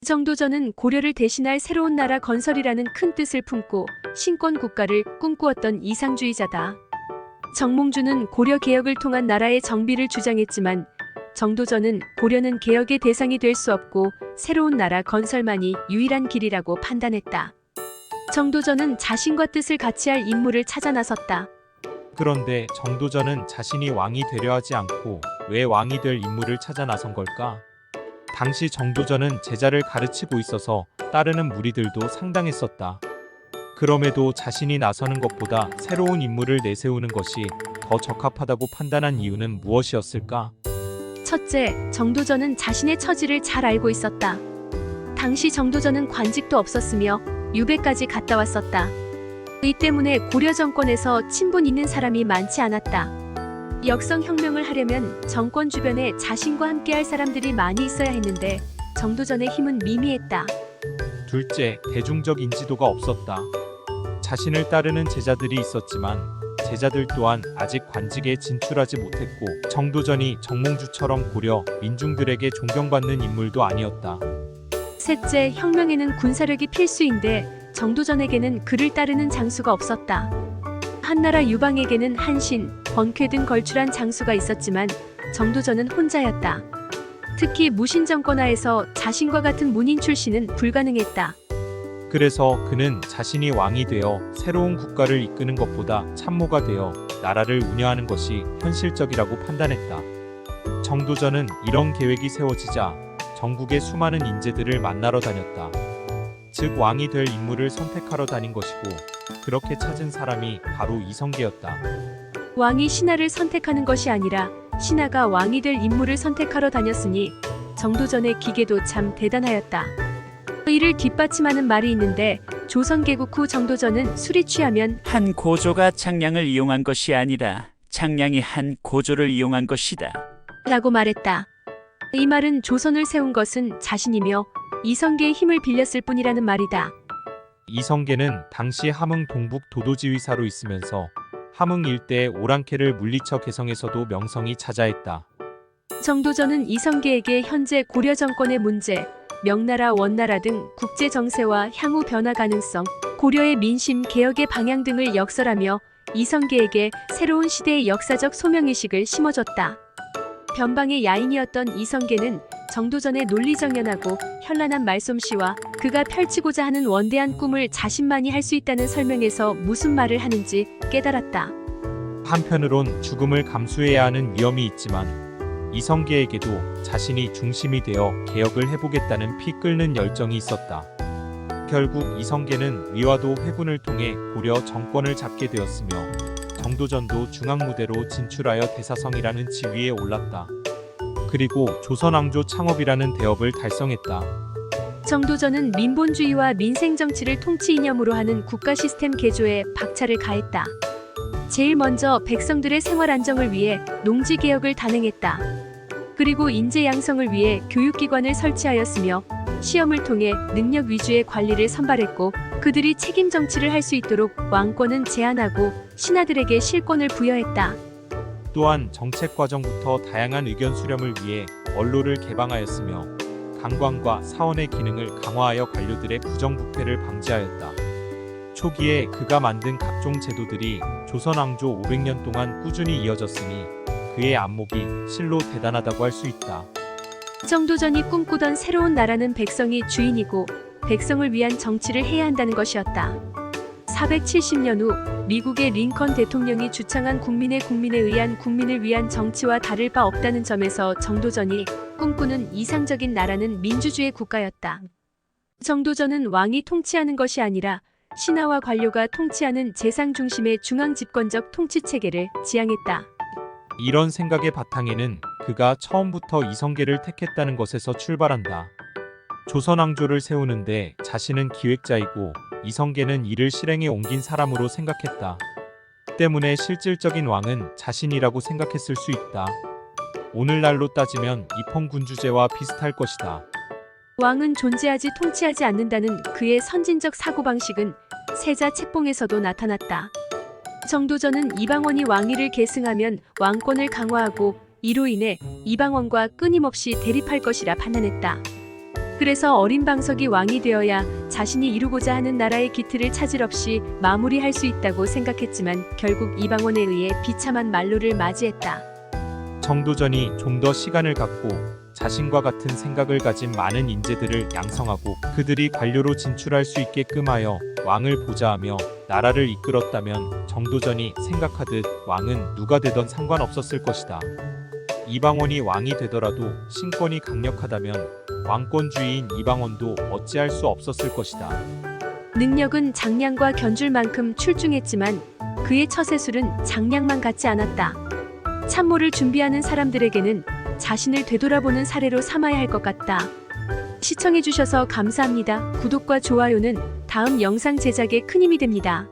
정도전은 고려를 대신할 새로운 나라 건설이라는 큰 뜻을 품고 신권 국가를 꿈꾸었던 이상주의자다. 정몽주는 고려 개혁을 통한 나라의 정비를 주장했지만 정도전은 고려는 개혁의 대상이 될 수 없고 새로운 나라 건설만이 유일한 길이라고 판단했다. 정도전은 자신과 뜻을 같이 할 인물을 찾아 나섰다. 그런데 정도전은 자신이 왕이 되려 하지 않고 왜 왕이 될 인물을 찾아 나선 걸까? 당시 정도전은 제자를 가르치고 있어서 따르는 무리들도 상당했었다. 그럼에도 자신이 나서는 것보다 새로운 인물을 내세우는 것이 더 적합하다고 판단한 이유는 무엇이었을까? 첫째, 정도전은 자신의 처지를 잘 알고 있었다. 당시 정도전은 관직도 없었으며 유배까지 갔다 왔었다. 이 때문에 고려 정권에서 친분 있는 사람이 많지 않았다. 역성혁명을 하려면 정권 주변에 자신과 함께할 사람들이 많이 있어야 했는데 정도전의 힘은 미미했다. 둘째, 대중적 인지도가 없었다. 자신을 따르는 제자들이 있었지만 제자들 또한 아직 관직에 진출하지 못했고 정도전이 정몽주처럼 고려 민중들에게 존경받는 인물도 아니었다. 셋째, 혁명에는 군사력이 필수인데 정도전에게는 그를 따르는 장수가 없었다. 한나라 유방에게는 한신, 번쾌 등 걸출한 장수가 있었지만 정도전은 혼자였다. 특히 무신정권하에서 자신과 같은 문인 출신은 불가능했다. 그래서 그는 자신이 왕이 되어 새로운 국가를 이끄는 것보다 참모가 되어 나라를 운영하는 것이 현실적이라고 판단했다. 정도전은 이런 계획이 세워지자 전국의 수많은 인재들을 만나러 다녔다. 즉 왕이 될 인물을 선택하러 다닌 것이고 그렇게 찾은 사람이 바로 이성계였다. 왕이 신하를 선택하는 것이 아니라 신하가 왕이 될 인물을 선택하러 다녔으니 정도전의 기계도 참 대단하였다. 이를 뒷받침하는 말이 있는데 조선 개국 후 정도전은 술이 취하면 한 고조가 창량을 이용한 것이 아니라 창량이 한 고조를 이용한 것이다. 라고 말했다. 이 말은 조선을 세운 것은 자신이며 이성계의 힘을 빌렸을 뿐이라는 말이다. 이성계는 당시 함흥 동북 도도지휘사로 있으면서 함흥 일대의 오랑캐를 물리쳐 개성에서도 명성이 자자했다. 정도전은 이성계에게 현재 고려 정권의 문제, 명나라 원나라 등 국제 정세와 향후 변화 가능성, 고려의 민심 개혁의 방향 등을 역설하며 이성계에게 새로운 시대의 역사적 소명의식을 심어줬다. 변방의 야인이었던 이성계는 정도전의 논리정연하고 현란한 말솜씨와 그가 펼치고자 하는 원대한 꿈을 자신만이 할 수 있다는 설명에서 무슨 말을 하는지 깨달았다. 한편으론 죽음을 감수해야 하는 위험이 있지만 이성계에게도 자신이 중심이 되어 개혁을 해보겠다는 피 끓는 열정이 있었다. 결국 이성계는 위화도 회군을 통해 고려 정권을 잡게 되었으며 정도전도 중앙무대로 진출하여 대사성이라는 지위에 올랐다. 그리고 조선왕조 창업이라는 대업을 달성했다. 정도전은 민본주의와 민생정치를 통치 이념으로 하는 국가 시스템 개조에 박차를 가했다. 제일 먼저 백성들의 생활 안정을 위해 농지개혁을 단행했다. 그리고 인재 양성을 위해 교육기관을 설치하였으며 시험을 통해 능력 위주의 관리를 선발했고 그들이 책임 정치를 할 수 있도록 왕권은 제한하고 신하들에게 실권을 부여했다. 또한 정책 과정부터 다양한 의견 수렴을 위해 언로를 개방하였으며 강관과 사원의 기능을 강화하여 관료들의 부정부패를 방지하였다. 초기에 그가 만든 각종 제도들이 조선왕조 500년 동안 꾸준히 이어졌으니 그의 안목이 실로 대단하다고 할 수 있다. 정도전이 꿈꾸던 새로운 나라는 백성이 주인이고 백성을 위한 정치를 해야 한다는 것이었다. 470년 후 미국의 링컨 대통령이 주창한 국민에 의한 국민을 위한 정치와 다를 바 없다는 점에서 정도전이 꿈꾸는 이상적인 나라는 민주주의 국가였다. 정도전은 왕이 통치하는 것이 아니라 신하와 관료가 통치하는 재상 중심의 중앙집권적 통치체계를 지향했다. 이런 생각의 바탕에는 그가 처음부터 이성계를 택했다는 것에서 출발한다. 조선왕조를 세우는데 자신은 기획자이고 이성계는 이를 실행에 옮긴 사람으로 생각했다. 때문에 실질적인 왕은 자신이라고 생각했을 수 있다. 오늘날로 따지면 입헌군주제와 비슷할 것이다. 왕은 존재하지 통치하지 않는다는 그의 선진적 사고방식은 세자 책봉에서도 나타났다. 정도전은 이방원이 왕위를 계승하면 왕권을 강화하고 이로 인해 이방원과 끊임없이 대립할 것이라 판단했다. 그래서 어린 방석이 왕이 되어야 자신이 이루고자 하는 나라의 기틀을 차질 없이 마무리할 수 있다고 생각했지만 결국 이방원에 의해 비참한 만로를 맞이했다. 정도전이 좀 더 시간을 갖고 자신과 같은 생각을 가진 많은 인재들을 양성하고 그들이 관료로 진출할 수 있게끔 하여 왕을 보좌하며 나라를 이끌었다면 정도전이 생각하듯 왕은 누가 되던 상관없었을 것이다. 이방원이 왕이 되더라도 신권이 강력하다면 왕권주의인 이방원도 어찌할 수 없었을 것이다. 능력은 장량과 견줄만큼 출중했지만 그의 처세술은 장량만 같지 않았다. 참모를 준비하는 사람들에게는 자신을 되돌아보는 사례로 삼아야 할 것 같다. 시청해주셔서 감사합니다. 구독과 좋아요는 다음 영상 제작에 큰 힘이 됩니다.